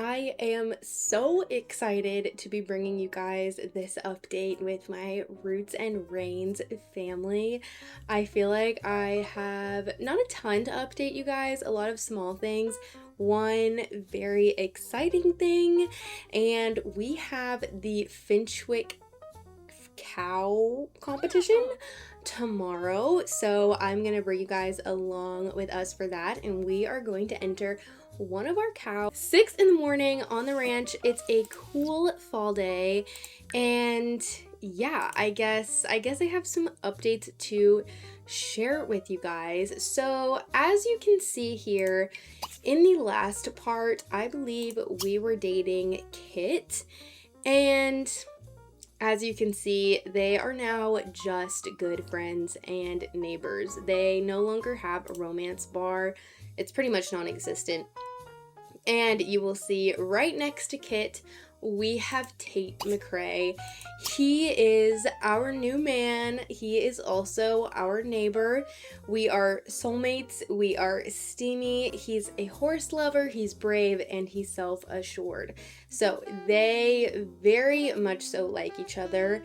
I am so excited to be bringing you guys this update with my Roots and Reins family. I feel like I have not a ton to update you guys, a lot of small things. One very exciting thing, and we have the Finchwick cow competition tomorrow, so I'm gonna bring you guys along with us for that, and we are going to enter one of our cows 6 in the morning on the ranch. It's a cool fall day, and yeah, I guess I have some updates to share with you guys. So as you can see here in the last part, I believe we were dating Kit, and as you can see, they are now just good friends and neighbors. They no longer have a romance bar. It's pretty much non-existent. And you will see right next to Kit, we have Tate McRae. He is our new man. He is also our neighbor. We are soulmates. We are steamy. He's a horse lover. He's brave, and he's self-assured. So they very much so like each other.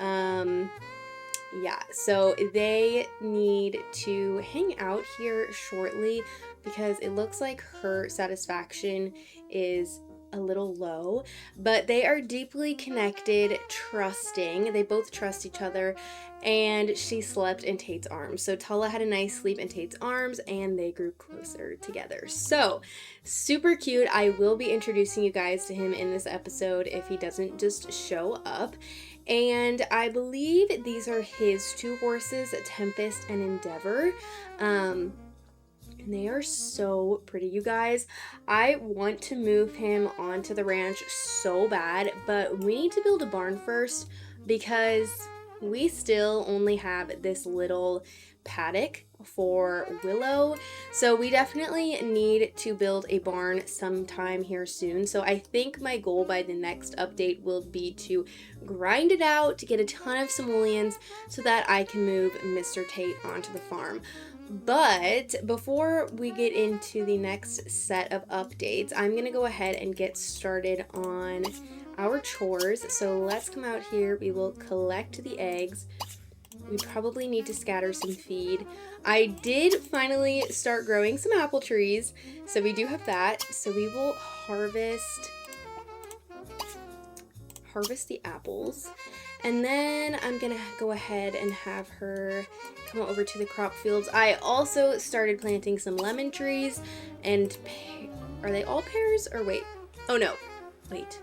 Yeah, so they need to hang out here shortly because it looks like her satisfaction is a little low, but they are deeply connected, trusting. They both trust each other, and she slept in Tate's arms. So Tala had a nice sleep in Tate's arms, and they grew closer together. So super cute. I will be introducing you guys to him in this episode if he doesn't just show up. And I believe these are his two horses, Tempest and Endeavor. And they are so pretty, you guys. I want to move him onto the ranch so bad, but we need to build a barn first because we still only have this little paddock for Willow. So we definitely need to build a barn sometime here soon. So I think my goal by the next update will be to grind it out, to get a ton of simoleons so that I can move Mr. Tate onto the farm. But before we get into the next set of updates, I'm gonna go ahead and get started on our chores. So let's come out here. We will collect the eggs. We probably need to scatter some feed. I did finally start growing some apple trees, so we do have that. So we will harvest the apples, and then I'm gonna go ahead and have her come over to the crop fields. I also started planting some lemon trees, and are they all pears or wait? Oh no, wait.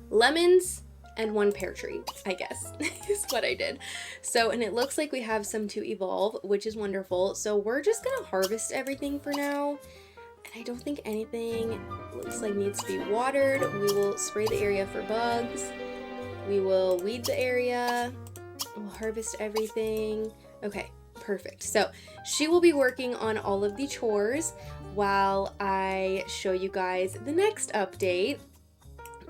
Lemons and one pear tree, I guess, is what I did. So, and it looks like we have some to evolve, which is wonderful. So we're just gonna harvest everything for now. And I don't think anything looks like needs to be watered. We will spray the area for bugs. We will weed the area. We'll harvest everything. Okay, perfect. So she will be working on all of the chores while I show you guys the next update,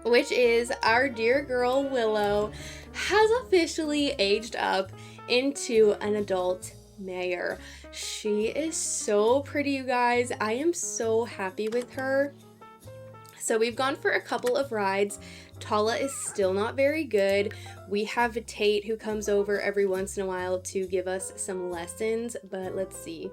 which is our dear girl Willow has officially aged up into an adult mare. She is so pretty, you guys. I am so happy with her. So we've gone for a couple of rides. Tala is still not very good. We have Tate who comes over every once in a while to give us some lessons, but let's see.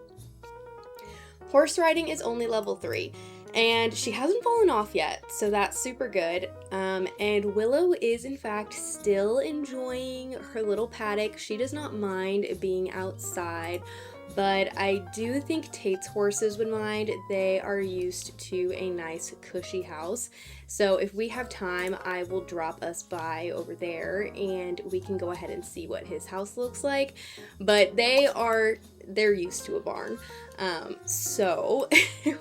Horse riding is only level 3. And she hasn't fallen off yet, so that's super good. And Willow is in fact still enjoying her little paddock. She does not mind being outside, but I do think Tate's horses would mind. They are used to a nice cushy house. So if we have time, I will drop us by over there and we can go ahead and see what his house looks like. But they're used to a barn. So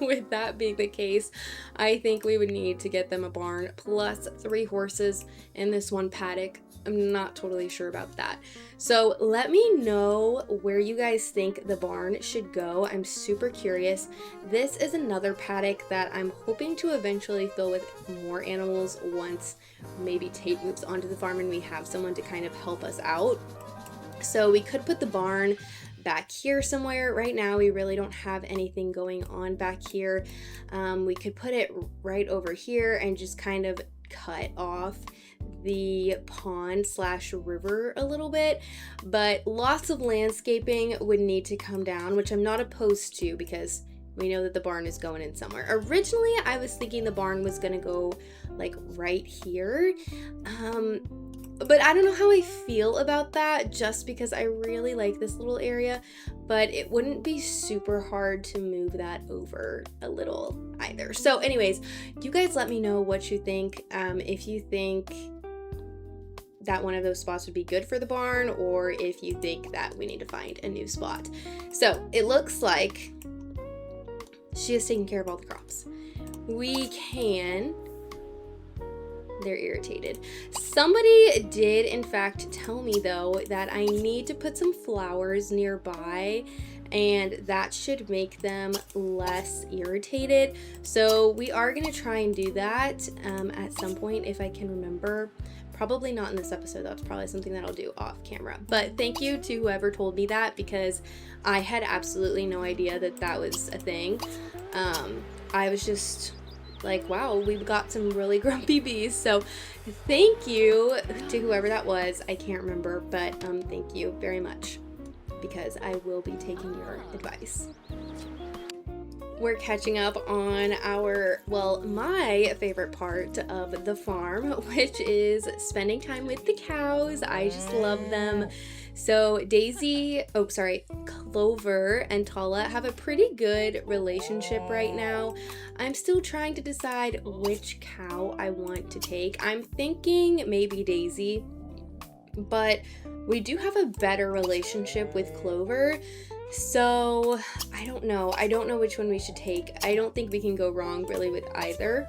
with that being the case, I think we would need to get them a barn plus 3 horses in this one paddock. I'm not totally sure about that. So let me know where you guys think the barn should go. I'm super curious. This is another paddock that I'm hoping to eventually fill with more animals once maybe Tate moves onto the farm and we have someone to kind of help us out. So we could put the barn back here somewhere. Right now we really don't have anything going on back here. We could put it right over here and just kind of cut off the pond slash river a little bit, but lots of landscaping would need to come down, which I'm not opposed to because we know that the barn is going in somewhere. Originally I was thinking the barn was gonna go like right here, but I don't know how I feel about that, just because I really like this little area, but it wouldn't be super hard to move that over a little either. So anyways, you guys let me know what you think, if you think that one of those spots would be good for the barn, or if you think that we need to find a new spot. So it looks like she is taking care of all the crops. We can... They're irritated. Somebody did in fact tell me though that I need to put some flowers nearby, and that should make them less irritated. So we are gonna try and do that at some point if I can remember. Probably not in this episode. That's probably something that I'll do off camera. But thank you to whoever told me that, because I had absolutely no idea that that was a thing. I was just like, wow, we've got some really grumpy bees. So thank you to whoever that was. I can't remember, but thank you very much, because I will be taking your advice. We're catching up on our, well, my favorite part of the farm, which is spending time with the cows. I just love them. So Clover and Tala have a pretty good relationship right now. I'm still trying to decide which cow I want to take. I'm thinking maybe Daisy, but we do have a better relationship with Clover. So I don't know. I don't know which one we should take. I don't think we can go wrong really with either.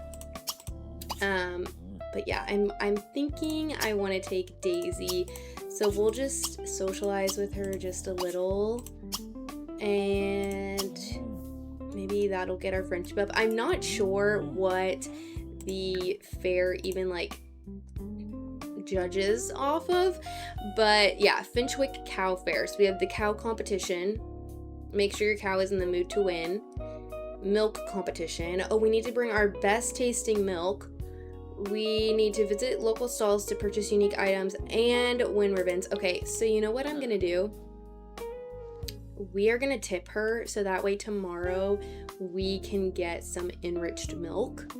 But yeah, I'm thinking I want to take Daisy. So we'll just socialize with her just a little, and maybe that'll get our friendship up. I'm not sure what the fair even like judges off of, but yeah, Finchwick Cow Fair. So we have the cow competition. Make sure your cow is in the mood to win. Milk competition. Oh, we need to bring our best tasting milk. We need to visit local stalls to purchase unique items and win ribbons. Okay, so you know what I'm gonna do? We are gonna tip her so that way tomorrow we can get some enriched milk,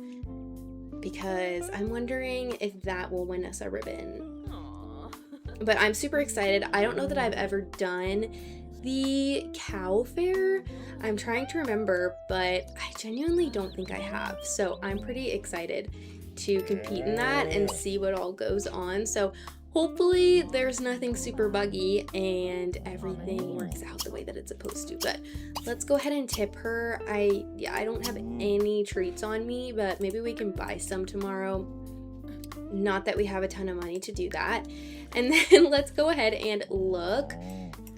because I'm wondering if that will win us a ribbon. Aww. But I'm super excited. I don't know that I've ever done the cow fair. I'm trying to remember, but I genuinely don't think I have. So I'm pretty excited to compete in that and see what all goes on. So hopefully there's nothing super buggy and everything works out the way that it's supposed to. But let's go ahead and tip her. I don't have any treats on me, but maybe we can buy some tomorrow. Not that we have a ton of money to do that. And then let's go ahead and look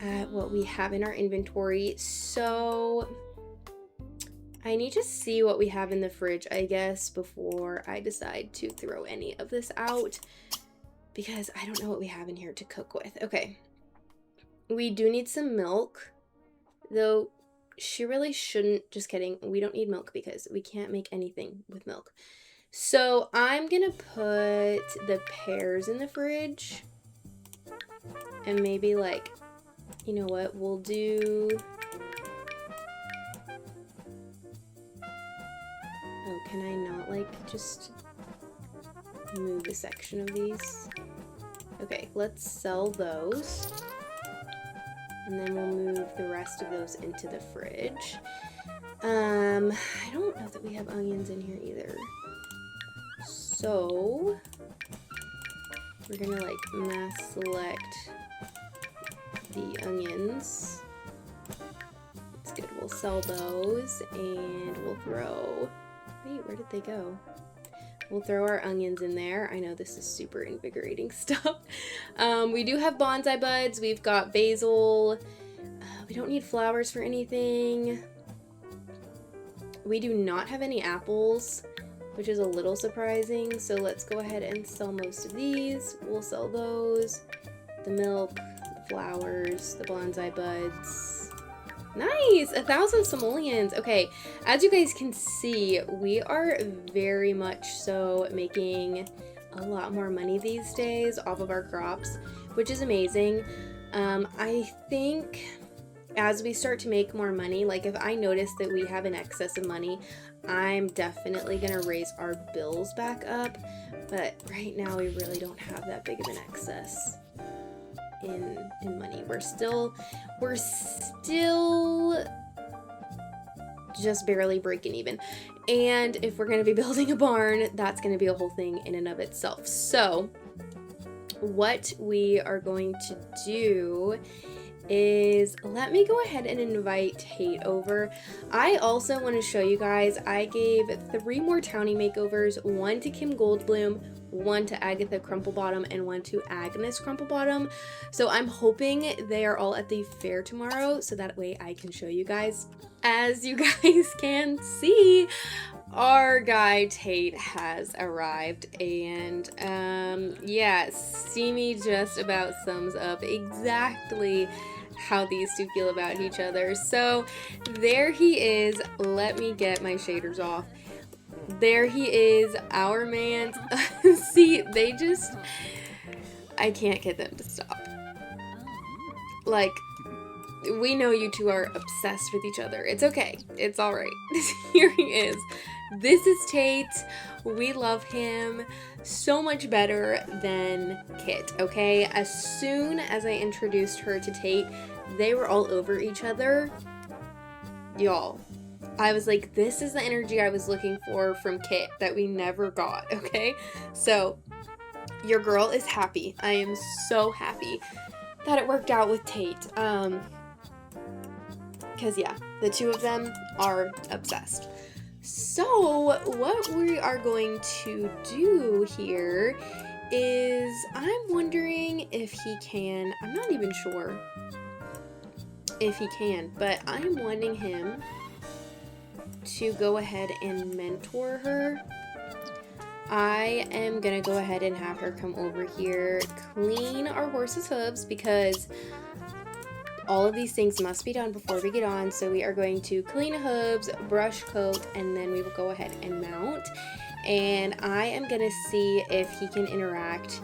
at what we have in our inventory. So I need to see what we have in the fridge, I guess, before I decide to throw any of this out, because I don't know what we have in here to cook with. Okay. We do need some milk, though she really shouldn't. Just kidding. We don't need milk because we can't make anything with milk. So I'm gonna put the pears in the fridge, and maybe like, you know what, we'll do... Oh, can I not, like, just move a section of these? Okay, let's sell those. And then we'll move the rest of those into the fridge. I don't know that we have onions in here either. So, we're gonna, like, mass select the onions. That's good. We'll sell those, and we'll throw... Wait, where did they go? We'll throw our onions in there. I know this is super invigorating stuff. We do have bonsai buds. We've got basil. We don't need flowers for anything. We do not have any apples, which is a little surprising. So let's go ahead and sell most of these. We'll sell those. The milk, the flowers, the bonsai buds. Nice! 1,000 simoleons. Okay, as you guys can see, we are very much so making a lot more money these days off of our crops, which is amazing. I think as we start to make more money, like if I notice that we have an excess of money, I'm definitely gonna raise our bills back up. But right now we really don't have that big of an excess in money. We're still just barely breaking even. And if we're gonna be building a barn, that's gonna be a whole thing in and of itself. So what we are going to do is, let me go ahead and invite Tate over. I also want to show you guys, I gave 3 more townie makeovers, 1 to Kim Goldbloom, 1 to Agatha Crumplebottom, and 1 to Agnes Crumplebottom. So I'm hoping they are all at the fair tomorrow, so that way I can show you guys. As you guys can see, our guy Tate has arrived, and yeah, see me just about sums up exactly how these two feel about each other. So there he is. Let me get my shaders off. There he is, our man. See, they just, I can't get them to stop. Like, we know you two are obsessed with each other. It's okay. It's all right. Here he is. This is Tate. We love him so much better than Kit, okay? As soon as I introduced her to Tate, they were all over each other. Y'all, I was like, this is the energy I was looking for from Kit that we never got, okay? So, your girl is happy. I am so happy that it worked out with Tate. Because, yeah, the two of them are obsessed. So, what we are going to do here is, I'm wondering if he can, I'm not even sure if he can, but I'm wanting him to go ahead and mentor her. I am gonna go ahead and have her come over here, clean our horse's hooves, because all of these things must be done before we get on. So we are going to clean hooves, brush coat, and then we will go ahead and mount. And I am gonna see if he can interact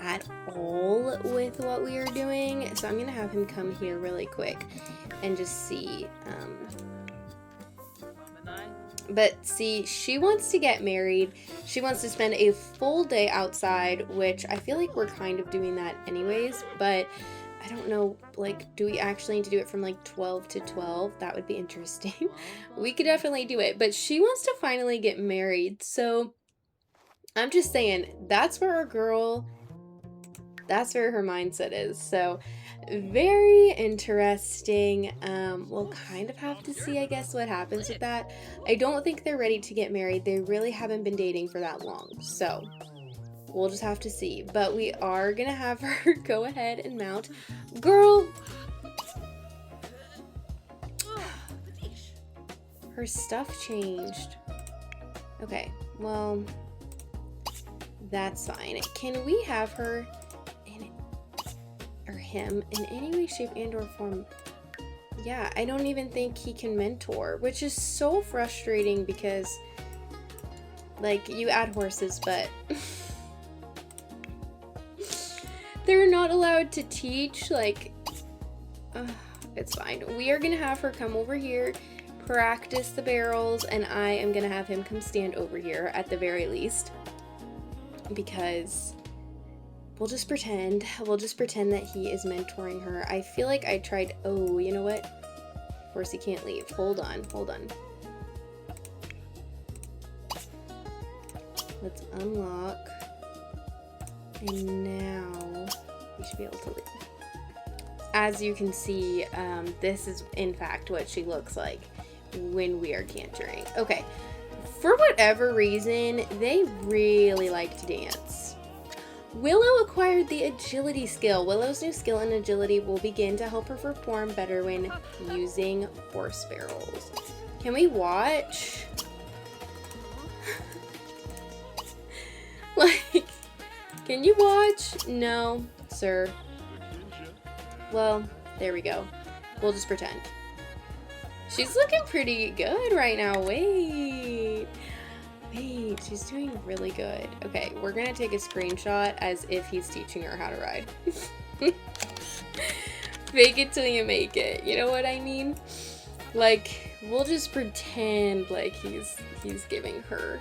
at all with what we are doing. So I'm gonna have him come here really quick and just see. But see, she wants to get married. She wants to spend a full day outside, which I feel like we're kind of doing that anyways, but I don't know, like, do we actually need to do it from like 12 to 12? That would be interesting. We could definitely do it, but she wants to finally get married. So I'm just saying, that's where our girl, that's where her mindset is. So very interesting. We'll kind of have to see, I guess, what happens with that. I don't think they're ready to get married. They really haven't been dating for that long. So we'll just have to see. But we are gonna have her go ahead and mount. Girl! Her stuff changed. Okay, well, that's fine. Can we have her or him in any way, shape, and or form? Yeah, I don't even think he can mentor, which is so frustrating because, like, you add horses, but they're not allowed to teach. Like, it's fine. We are gonna have her come over here, practice the barrels, and I am gonna have him come stand over here at the very least, because we'll just pretend that he is mentoring her. I feel like I tried, oh, you know what? Of course he can't leave. Hold on. Let's unlock. And now we should be able to leave. As you can see, this is in fact what she looks like when we are cantering. Okay, for whatever reason, they really like to dance. Willow acquired the agility skill. Willow's new skill in agility will begin to help her perform better when using horse barrels. Can we watch? Like, can you watch? No, sir. well, there we go. We'll just pretend. She's looking pretty good right now. Wait, she's doing really good. Okay, we're gonna take a screenshot as if he's teaching her how to ride. Fake it till you make it, you know what I mean? Like, we'll just pretend like he's giving her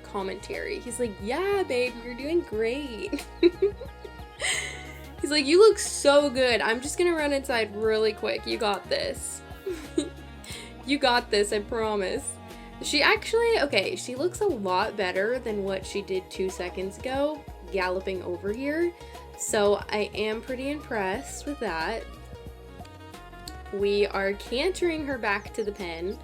commentary. He's like, yeah, babe, you're doing great. He's like, you look so good. I'm just gonna run inside really quick. You got this. You got this, I promise. She actually, okay, she looks a lot better than what she did 2 seconds ago, galloping over here. So I am pretty impressed with that. We are cantering her back to the pen.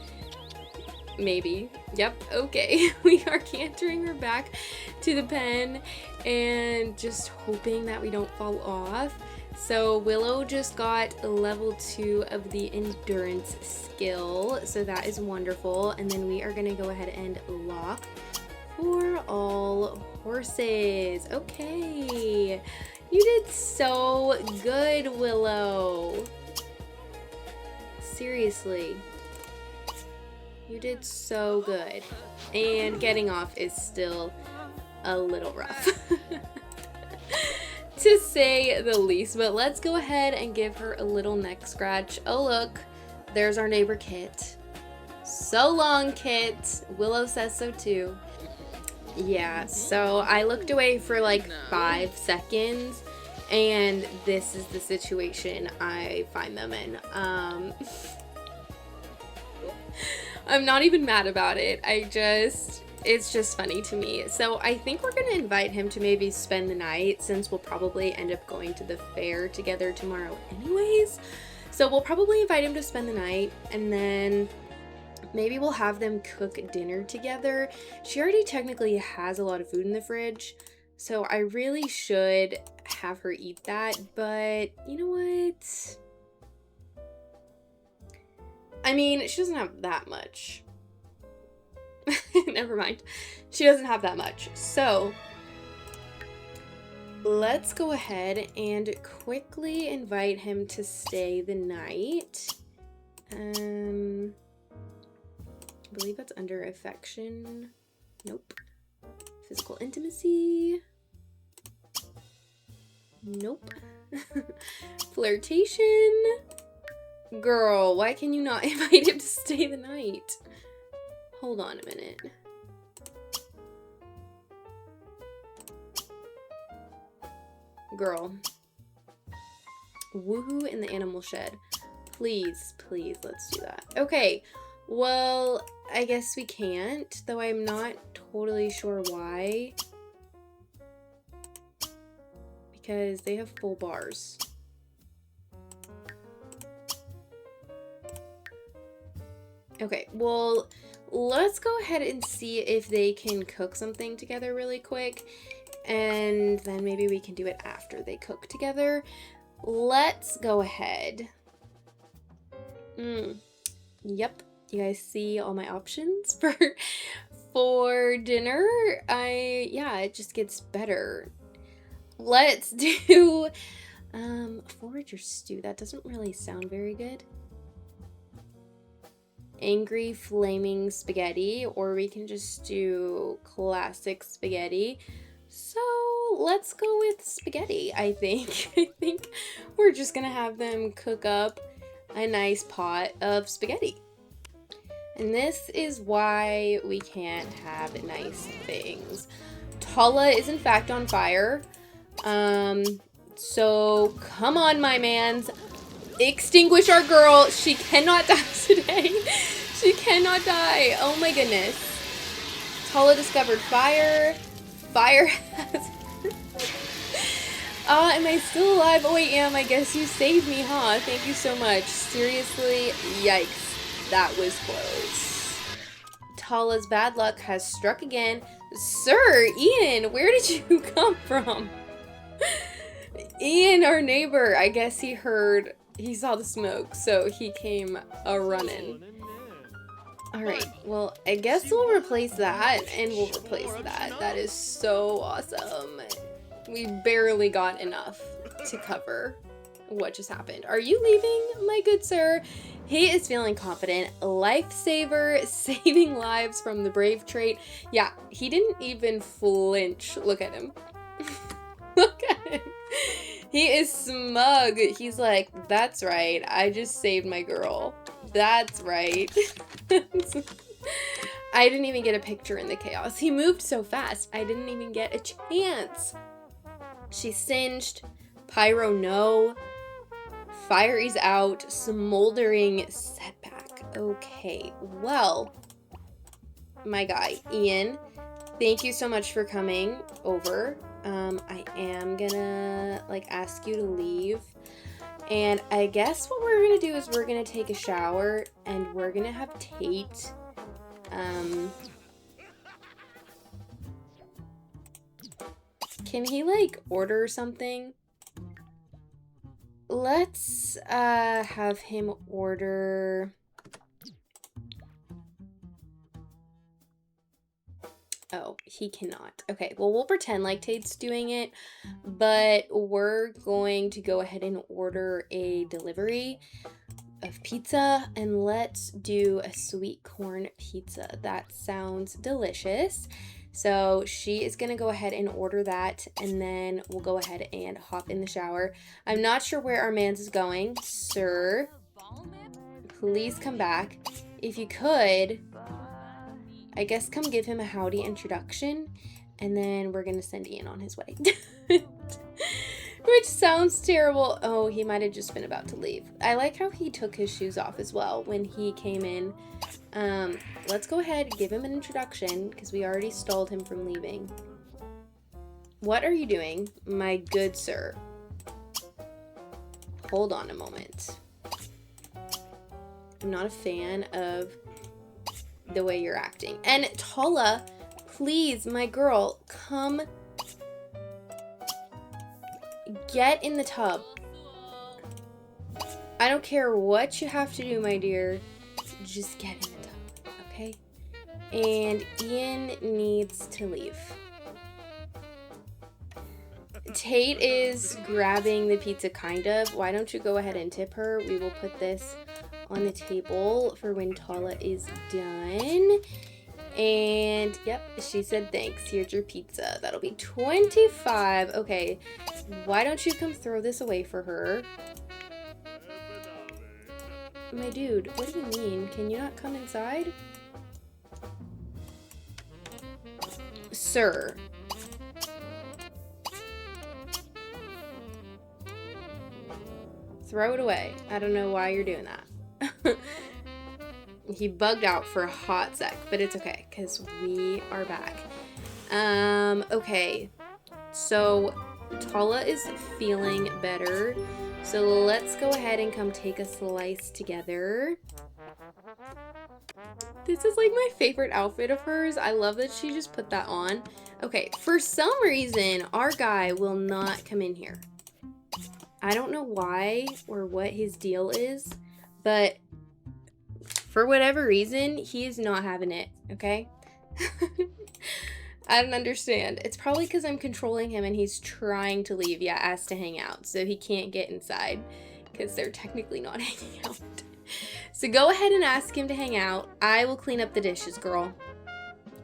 Maybe. Yep, okay. We are cantering her back to the pen and just hoping that we don't fall off. So Willow just got level 2 of the endurance skill, so that is wonderful. And then we are gonna go ahead and lock for all horses. Okay, you did so good, Willow. Seriously, you did so good. And getting off is still a little rough. To say the least, but let's go ahead and give her a little neck scratch. Oh look, there's our neighbor Kit. So long, Kit. Willow says so too. Yeah, so I looked away for like 5 seconds and this is the situation I find them in. I'm not even mad about it. It's just funny to me. So I think we're gonna invite him to maybe spend the night, since we'll probably end up going to the fair together tomorrow anyways. So we'll probably invite him to spend the night, and then maybe we'll have them cook dinner together. She already technically has a lot of food in the fridge, so I really should have her eat that, but you know what? I mean, she doesn't have that much. Never mind. She doesn't have that much. So let's go ahead and quickly invite him to stay the night. I believe that's under affection. Nope. Physical intimacy. Nope. Flirtation. Girl, why can you not invite him to stay the night? Hold on a minute. Girl. Woohoo in the animal shed. Please, please, let's do that. Okay, well, I guess we can't, though I'm not totally sure why. Because they have full bars. Okay, well, let's go ahead and see if they can cook something together really quick, and then maybe we can do it after they cook together. Let's go ahead. Yep, you guys see all my options for dinner? Yeah, it just gets better. Let's do forager stew. That doesn't really sound very good. Angry flaming spaghetti, or we can just do classic spaghetti. So let's go with spaghetti, I think. I think we're just gonna have them cook up a nice pot of spaghetti. And this is why we can't have nice things. Tala is in fact on fire. So come on, my mans. Extinguish our girl. She cannot die today. She cannot die. Oh my goodness. Tala discovered fire. Fire hazard. Am I still alive? Oh, I am. I guess you saved me, huh? Thank you so much. Seriously, yikes. That was close. Tala's bad luck has struck again. Sir, Ian, where did you come from? Ian, our neighbor, I guess he saw the smoke, so he came a-running. Alright, well, I guess we'll replace that, and we'll replace that. That is so awesome. We barely got enough to cover What just happened? Are you leaving, my good sir? He is feeling confident. Lifesaver, saving lives from the brave trait. Yeah, he didn't even flinch. Look at him. Look at him. He is smug. He's like, that's right. I just saved my girl. That's right. I didn't even get a picture in the chaos. He moved so fast. I didn't even get a chance. She's singed. Pyro, no. Fire is out. Smoldering setback. Okay, well, my guy, Ian, thank you so much for coming over. I am gonna, like, ask you to leave. And I guess what we're gonna do is we're gonna take a shower and we're gonna have Tate, can he, like, order something? Let's, have him order... Oh, he cannot. Okay, well, we'll pretend like Tate's doing it, but we're going to go ahead and order a delivery of pizza, and let's do a sweet corn pizza. That sounds delicious. So she is going to go ahead and order that, and then we'll go ahead and hop in the shower. I'm not sure where our man's is going. Sir, please come back. If you could, I guess come give him a howdy introduction, and then we're going to send Ian on his way. Which sounds terrible. Oh, he might have just been about to leave. I like how he took his shoes off as well when he came in. Let's go ahead and give him an introduction because we already stalled him from leaving. What are you doing, my good sir? Hold on a moment. I'm not a fan of the way you're acting. And Tala, please, my girl, come get in the tub. I don't care what you have to do, my dear. Just get in the tub, okay? And Ian needs to leave. Tate is grabbing the pizza, kind of. Why don't you go ahead and tip her? We will put this on the table for when Tala is done. And yep, she said thanks. Here's your pizza. That'll be 25. Okay, why don't you come throw this away for her? My dude, what do you mean? Can you not come inside? Sir. Throw it away. I don't know why you're doing that. He bugged out for a hot sec, but it's okay, because we are back. Okay. So, Tala is feeling better. So let's go ahead and come take a slice together. This is like my favorite outfit of hers. I love that she just put that on. Okay, for some reason, our guy will not come in here. I don't know why or what his deal is, but for whatever reason, he is not having it, okay? I don't understand. It's probably because I'm controlling him and he's trying to leave, yeah, asked to hang out, so he can't get inside because they're technically not hanging out. So go ahead and ask him to hang out. I will clean up the dishes, girl.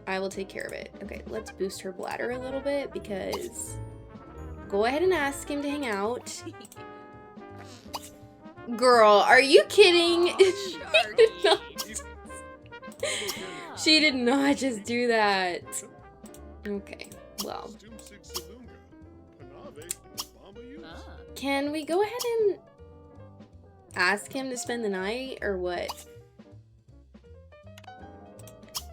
I will take care of it. Okay, let's boost her bladder a little bit because... Go ahead and ask him to hang out. Girl, are you kidding? She did not just do that. Okay, well. Can we go ahead and ask him to spend the night or what?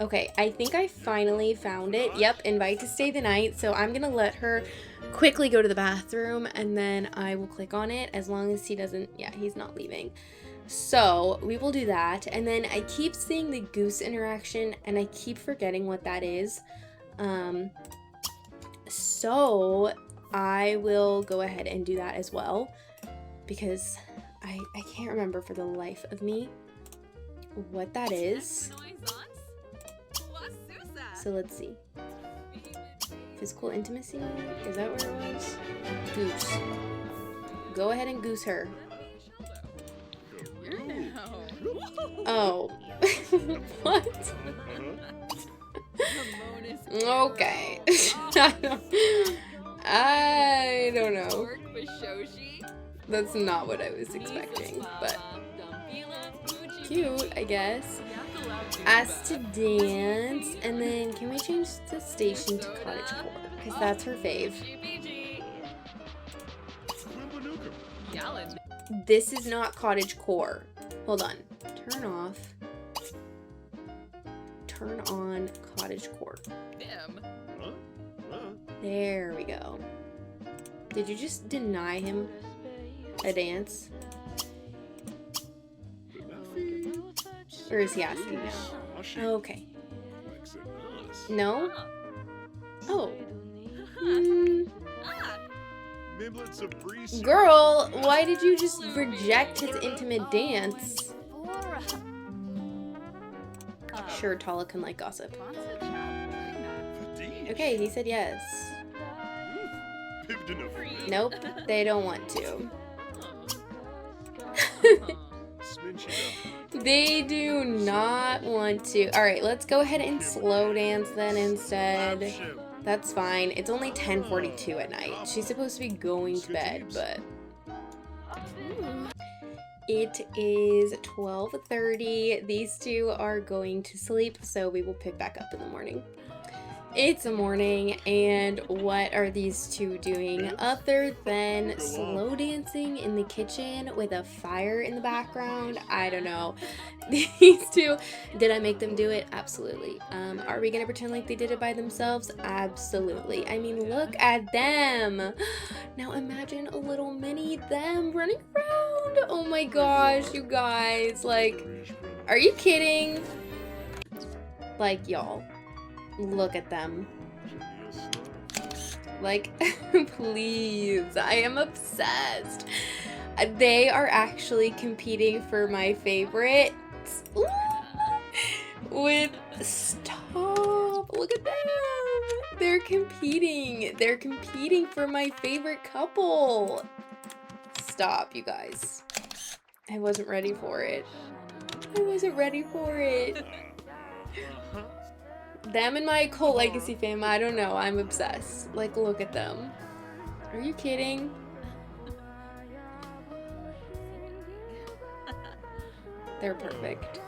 Okay, I think I finally found it. Yep, invite to stay the night. So I'm gonna let her quickly go to the bathroom and then I will click on it as long as he doesn't, yeah, he's not leaving. So we will do that. And then I keep seeing the goose interaction and I keep forgetting what that is. So I will go ahead and do that as well because I can't remember for the life of me what that is. So let's see. Physical intimacy? Is that where it was? Goose. go ahead and goose her. Oh. What? Okay. I don't know. That's not what I was expecting, but cute, I guess. Asked to dance, and then can we change the station to cottagecore? Because that's her fave. This is not cottagecore. Hold on. Turn off. Turn on cottagecore. There we go. Did you just deny him a dance? Or is he asking now? Okay. No? Oh. Girl, why did you just reject his intimate dance? Sure, Tala can like gossip. Okay, he said yes. Nope, they don't want to. They do not want to. Alright, let's go ahead and slow dance then instead. That's fine. It's only 10:42 at night. She's supposed to be going to bed, but... It is 12:30. These two are going to sleep, so we will pick back up in the morning. It's a morning, and what are these two doing other than slow dancing in the kitchen with a fire in the background? I don't know. These two, did I make them do it? Absolutely. Are we gonna pretend like they did it by themselves? Absolutely. I mean, look at them. Now imagine a little mini them running around. Oh my gosh, you guys. Like, are you kidding? Like, y'all. Look at them. Like, please. I am obsessed. They are actually competing for my favorites. Ooh. With stop. Look at them. They're competing. They're competing for my favorite couple. Stop, you guys. I wasn't ready for it. I wasn't ready for it. Them and my Cult Legacy fam, I don't know. I'm obsessed. Like, look at them. Are you kidding? They're perfect.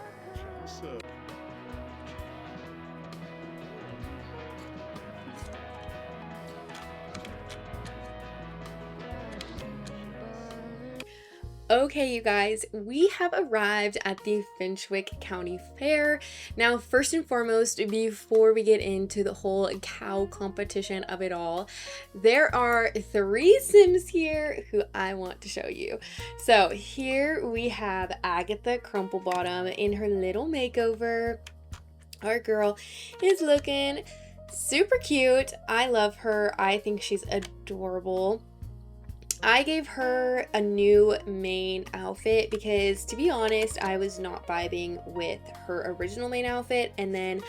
Okay, you guys, we have arrived at the Finchwick County Fair. Now, first and foremost, before we get into the whole cow competition of it all, there are 3 Sims here who I want to show you. So here we have Agatha Crumplebottom in her little makeover. Our girl is looking super cute. I love her. I think she's adorable. I gave her a new main outfit because, to be honest, I was not vibing with her original main outfit, and then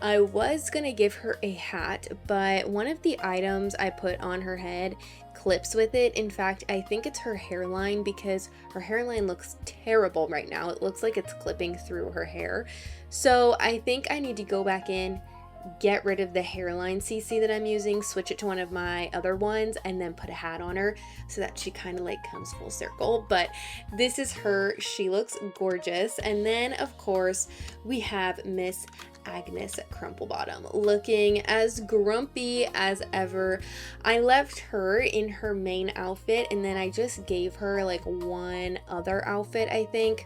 I was gonna give her a hat, but one of the items I put on her head clips with it. In fact, I think it's her hairline because her hairline looks terrible right now. It looks like it's clipping through her hair. So I think I need to go back in, get rid of the hairline CC that I'm using, switch it to one of my other ones, and then put a hat on her so that she kind of like comes full circle. But this is her. She looks gorgeous. And then of course we have Miss Agnes Crumplebottom looking as grumpy as ever. I left her in her main outfit, and then I just gave her like one other outfit, I think.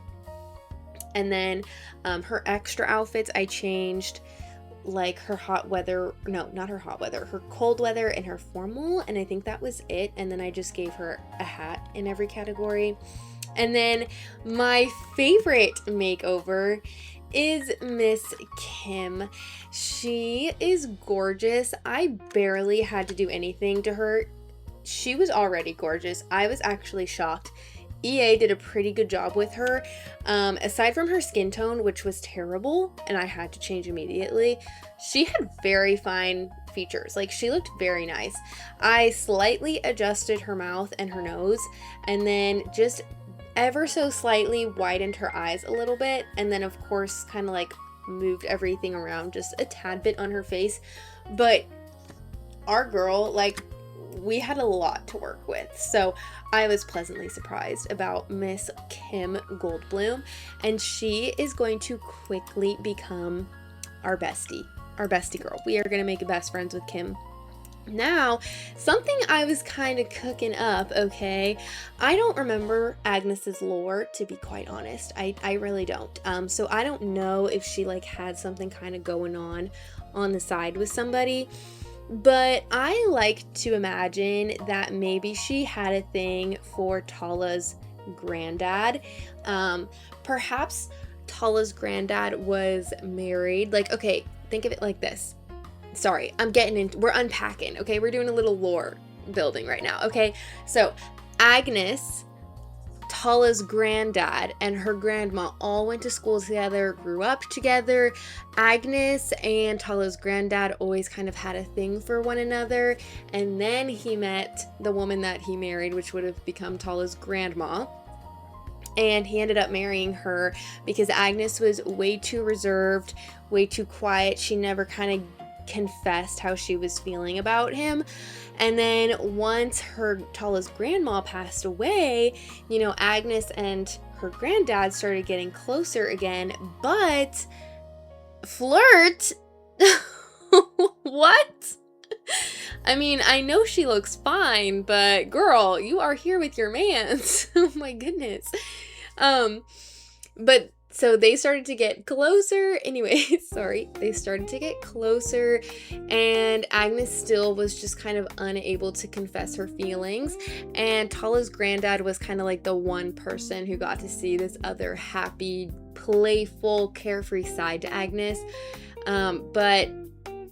And then her extra outfits I changed, like her hot weather, no, not her hot weather, her cold weather and her formal, and I think that was it. And then I just gave her a hat in every category. And then my favorite makeover is Miss Kim. She is gorgeous. I barely had to do anything to her. She was already gorgeous. I was actually shocked. EA did a pretty good job with her. Aside from her skin tone, which was terrible, and I had to change immediately, she had very fine features. Like, she looked very nice. I slightly adjusted her mouth and her nose, and then just ever so slightly widened her eyes a little bit, and then of course kind of like moved everything around just a tad bit on her face. But our girl, like, we had a lot to work with, so I was pleasantly surprised about Miss Kim Goldblum, and she is going to quickly become our bestie girl. We are going to make best friends with Kim. Now, something I was kind of cooking up, okay? I don't remember Agnes's lore, to be quite honest. I really don't. So I don't know if she like had something kind of going on the side with somebody, but I like to imagine that maybe she had a thing for Tala's granddad. Perhaps Tala's granddad was married. Like, okay, think of it like this. Sorry, we're unpacking, okay? We're doing a little lore building right now, okay? So, Agnes, Tala's granddad, and her grandma all went to school together, grew up together. Agnes and Tala's granddad always kind of had a thing for one another, and then he met the woman that he married, which would have become Tala's grandma. And he ended up marrying her because Agnes was way too reserved, way too quiet. She never kind of confessed how she was feeling about him. And then once Tala's grandma passed away, you know, Agnes and her granddad started getting closer again, but flirt? What? I mean, I know she looks fine, but girl, you are here with your mans. Oh my goodness. But so they started to get closer. Anyway, sorry. They started to get closer, and Agnes still was just kind of unable to confess her feelings. And Tala's granddad was kind of like the one person who got to see this other happy, playful, carefree side to Agnes. But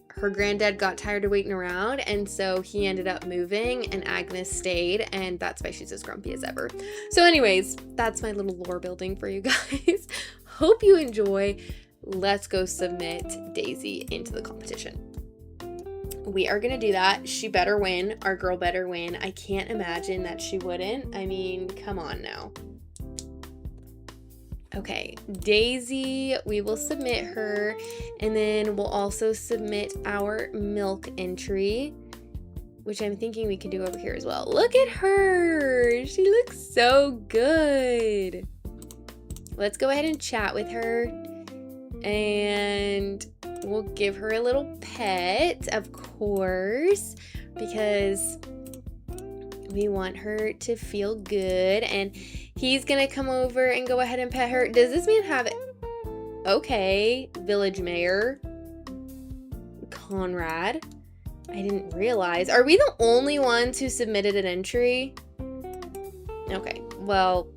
her granddad got tired of waiting around, and so he ended up moving, and Agnes stayed, and that's why she's as grumpy as ever. So anyways, that's my little lore building for you guys. Hope you enjoy. Let's go submit Daisy into the competition. We are gonna do that. She better win. Our girl better win. I can't imagine that she wouldn't. I mean, come on now. Okay, Daisy, we will submit her, and then we'll also submit our milk entry, which I'm thinking we can do over here as well. Look at her! She looks so good! Let's go ahead and chat with her, and we'll give her a little pet, of course, because we want her to feel good, and he's gonna come over and go ahead and pet her. Does this man have it? Okay, village mayor Conrad. I didn't realize. Are we the only ones who submitted an entry? Okay, well,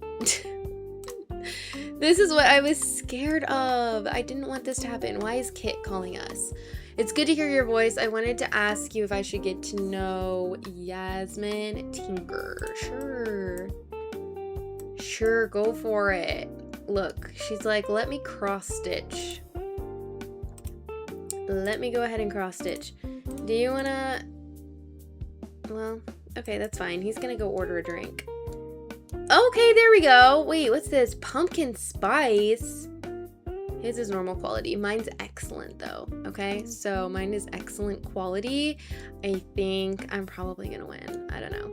this is what I was scared of. I didn't want this to happen. Why is Kit calling us? It's good to hear your voice. I wanted to ask you if I should get to know Yasmin Tinker. Sure, go for it. Look, she's like, let me cross stitch. Let me go ahead and cross stitch. Do you wanna? Well, okay, that's fine. He's gonna go order a drink. Okay, there we go. Wait, what's this? Pumpkin spice. His is normal quality. Mine's excellent though, okay? So mine is excellent quality. I think I'm probably gonna win. I don't know.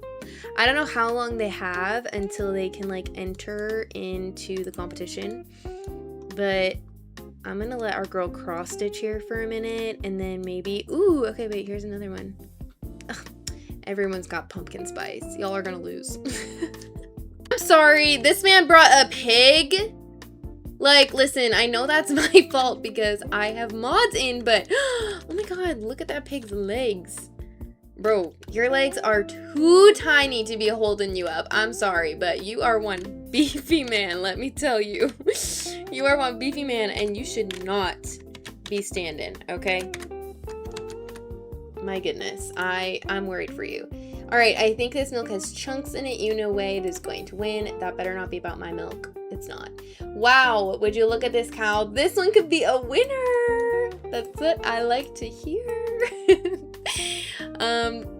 I don't know how long they have until they can like enter into the competition, but I'm gonna let our girl cross stitch here for a minute, and then maybe, ooh, okay, wait, here's another one. Ugh, everyone's got pumpkin spice. Y'all are gonna lose. I'm sorry, this man brought a pig. Like, listen, I know that's my fault because I have mods in, but oh my god, look at that pig's legs. Bro, your legs are too tiny to be holding you up. I'm sorry, but you are one beefy man, let me tell you. You are one beefy man, and you should not be standing, okay? My goodness, I'm worried for you. All right, I think this milk has chunks in it. You know way it is going to win. That better not be about my milk. It's not. Wow, would you look at this cow? This one could be a winner. That's what I like to hear.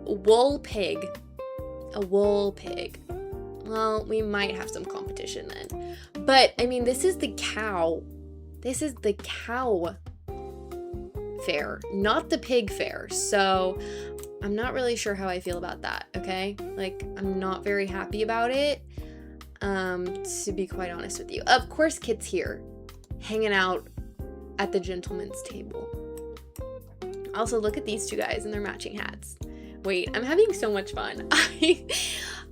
Wool pig. A wool pig. Well, we might have some competition then. But, I mean, this is the cow. This is the cow fair, not the pig fair. So, I'm not really sure how I feel about that, okay? Like, I'm not very happy about it, to be quite honest with you. Of course, Kit's here, hanging out at the gentleman's table. Also, look at these two guys in their matching hats. Wait, I'm having so much fun.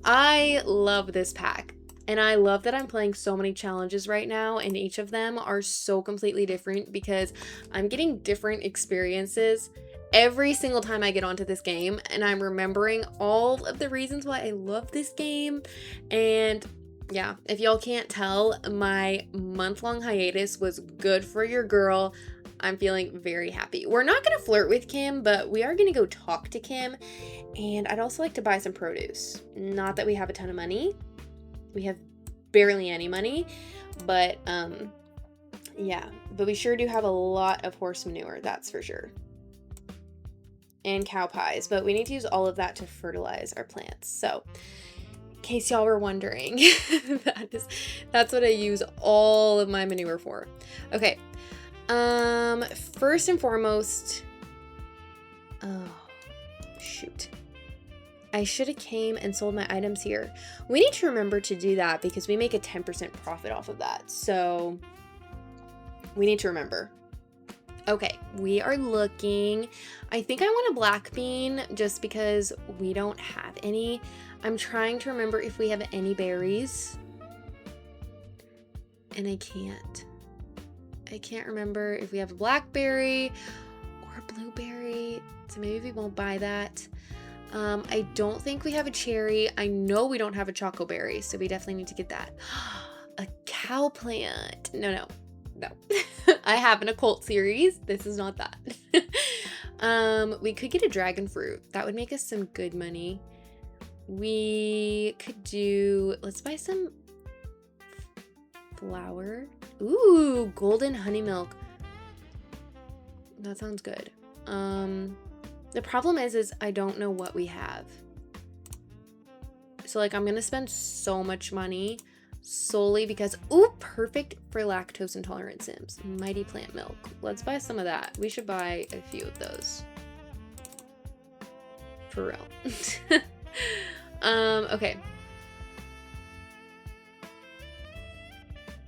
I love this pack. And I love that I'm playing so many challenges right now, and each of them are so completely different because I'm getting different experiences every single time I get onto this game, and I'm remembering all of the reasons why I love this game. And yeah, if y'all can't tell, my month-long hiatus was good for your girl. I'm feeling very happy. We're not going to flirt with Kim, but we are going to go talk to Kim. And I'd also like to buy some produce. Not that we have a ton of money. We have barely any money. But, yeah. But we sure do have a lot of horse manure, that's for sure. And cow pies. But we need to use all of that to fertilize our plants. So, in case y'all were wondering, that's what I use all of my manure for. Okay. First and foremost, oh, shoot. I should have came and sold my items here. We need to remember to do that because we make a 10% profit off of that. So we need to remember. Okay, we are looking. I think I want a black bean just because we don't have any. I'm trying to remember if we have any berries. And I can't remember if we have a blackberry or a blueberry, so maybe we won't buy that. I don't think we have a cherry. I know we don't have a chocoberry, so we definitely need to get that. A cow plant. No. I have an occult series. This is not that. We could get a dragon fruit. That would make us some good money. We could do, let's buy some flour. Ooh, golden honey milk. That sounds good. The problem is I don't know what we have. So like I'm gonna spend so much money solely because, ooh, perfect for lactose intolerant Sims. Mighty plant milk. Let's buy some of that. We should buy a few of those. For real. Okay.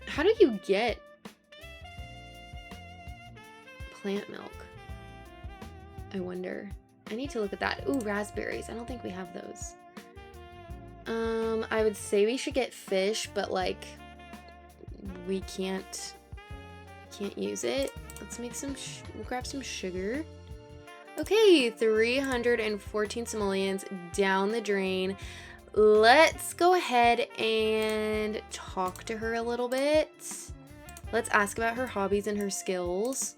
How do you get plant milk? I wonder. I need to look at that. Ooh, raspberries. I don't think we have those. I would say we should get fish, but like we can't use it. Let's make some, we'll grab some sugar. Okay, 314 simoleons down the drain. Let's go ahead and talk to her a little bit. Let's ask about her hobbies and her skills.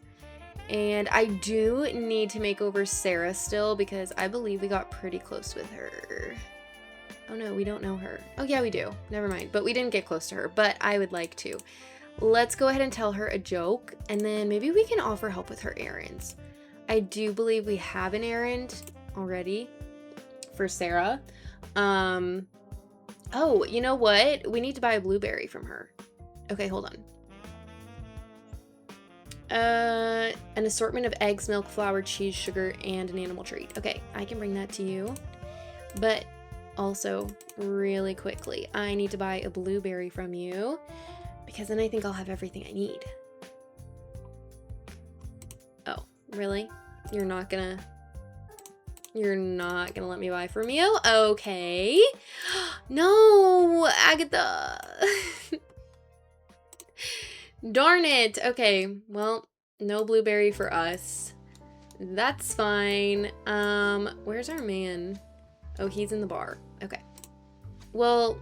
And I do need to make over Sarah still because I believe we got pretty close with her. Oh no, we don't know her. Oh yeah, we do. Never mind. But we didn't get close to her, but I would like to. Let's go ahead and tell her a joke, and then maybe we can offer help with her errands. I do believe we have an errand already for Sarah. Oh, you know what? We need to buy a blueberry from her. Okay, hold on. An assortment of eggs, milk, flour, cheese, sugar, and an animal treat. Okay, I can bring that to you. But also, really quickly, I need to buy a blueberry from you because then I think I'll have everything I need. Oh, really? You're not gonna let me buy from you? Okay. No, Agatha. Darn it. Okay, well, no blueberry for us. That's fine. Where's our man? Oh, he's in the bar. Okay. Well,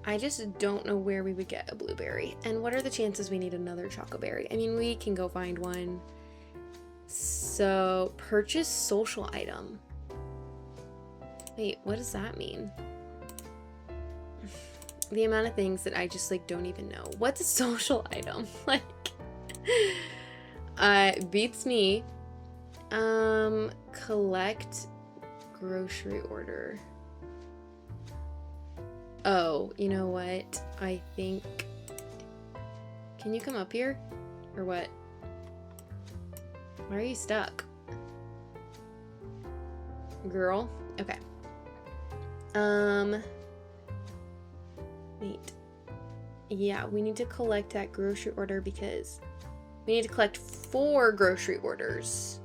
I just don't know where we would get a blueberry. And what are the chances we need another chocoberry? I mean, we can go find one. So, purchase social item. Wait, what does that mean? The amount of things that I just, like, don't even know. What's a social item? Like, beats me. Collect grocery order. Oh, you know what? I think... Can you come up here? Or what? Why are you stuck? Girl? Okay. Wait. Yeah, we need to collect that grocery order because we need to collect 4 grocery orders.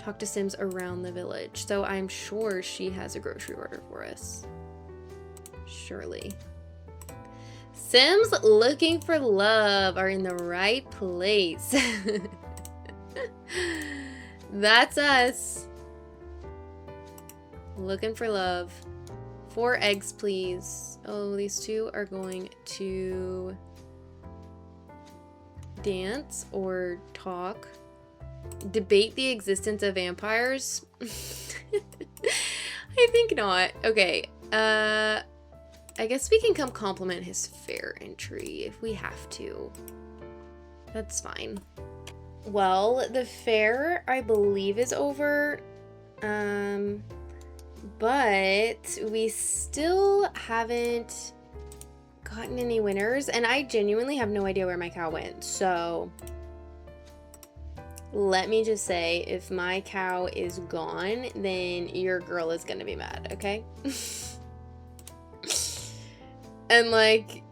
Talk to Sims around the village. So I'm sure she has a grocery order for us. Surely. Sims looking for love are in the right place. That's us. Looking for love. 4 eggs, please. Oh, these 2 are going to dance or talk. Debate the existence of vampires. I think not. Okay. I guess we can come compliment his fair entry if we have to. That's fine. Well, the fair, I believe, is over. But we still haven't gotten any winners, and I genuinely have no idea where my cow went. So let me just say, if my cow is gone, then your girl is gonna be mad, okay? And like,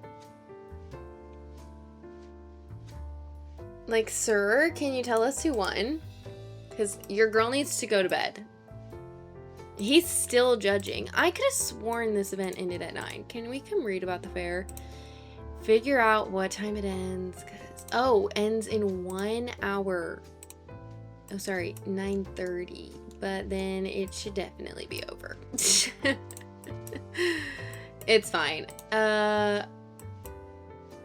sir, can you tell us who won? Because your girl needs to go to bed. He's still judging. I could have sworn this event ended at 9. Can we come read about the fair? Figure out what time it ends. Oh, ends in 1 hour. Oh, sorry, 9:30. But then it should definitely be over. It's fine.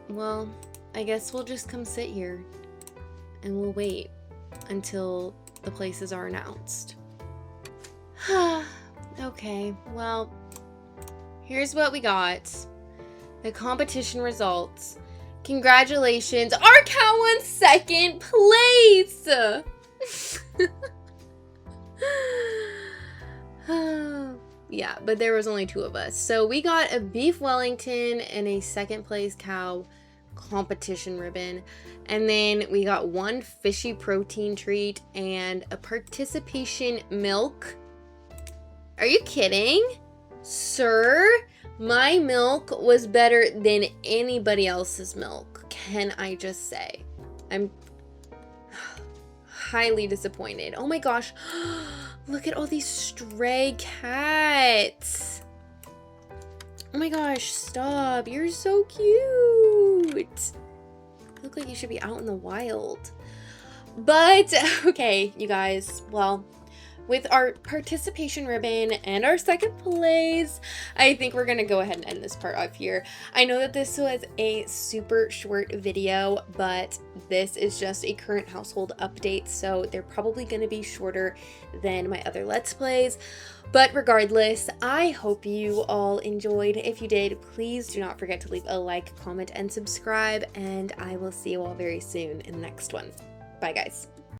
Well, I guess we'll just come sit here and we'll wait until the places are announced. Okay, well, here's what we got. The competition results. Congratulations, our cow won 2nd place! Yeah, but there was only 2 of us. So we got a beef Wellington and a 2nd place cow competition ribbon. And then we got 1 fishy protein treat and a participation milk. Are you kidding? Sir, my milk was better than anybody else's milk. Can I just say? I'm highly disappointed. Oh my gosh. Look at all these stray cats. Oh my gosh, stop. You're so cute. You look like you should be out in the wild. But, okay, you guys, well, with our participation ribbon and our 2nd place, I think we're gonna go ahead and end this part off here. I know that this was a super short video, but this is just a current household update, so they're probably gonna be shorter than my other Let's Plays. But regardless, I hope you all enjoyed. If you did, please do not forget to leave a like, comment, and subscribe, and I will see you all very soon in the next one. Bye, guys.